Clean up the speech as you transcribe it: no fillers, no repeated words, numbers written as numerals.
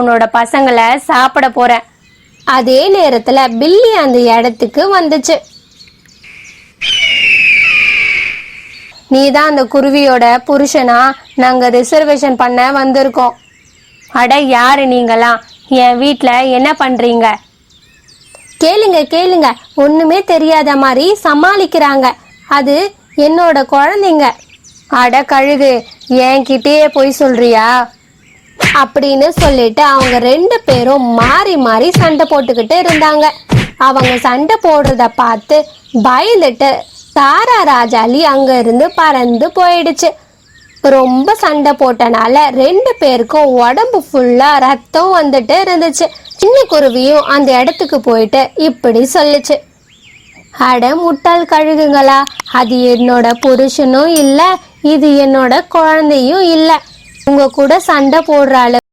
உன்னோட பசங்களை சாப்பிட போறேன். அதே நேரத்துல பில்லி அந்த இடத்துக்கு வந்துச்சு. நீதான் அந்த குருவியோட புருஷனா? நாங்க ரிசர்வேஷன் பண்ண வந்திருக்கோம். அட யாரு நீங்களாம்? என் வீட்ல என்ன பண்றீங்க? கேளுங்க கேளுங்க, ஒண்ணுமே தெரியாத மாதிரி சமாளிக்கிறாங்க. அது என்னோட குழந்தைங்க. அட கழுகு, என்கிட்டயே போய் சொல்றியா? அப்படின்னு சொல்லிட்டு அவங்க 2 பேரும் மாறி மாறி சண்டை போட்டுக்கிட்டு இருந்தாங்க. அவங்க சண்டை போடுறத பார்த்து பயந்துட்டு தாரா ராஜாளி அங்க இருந்து பறந்து போயிடுச்சு. ரொம்ப சண்டை போட்டனால 2 பேருக்கும் உடம்பு ஃபுல்லா ரத்தம் வந்துட்டு இருந்துச்சு. சின்ன குருவியும் அந்த இடத்துக்கு போயிட்டு இப்படி சொல்லுச்சு. அட முட்டாள் கழுகுங்களா, அது என்னோட புருஷனும் இல்ல, இது என்னோட குழந்தையும் இல்ல. உங்க கூட சண்டை போடுற அளவு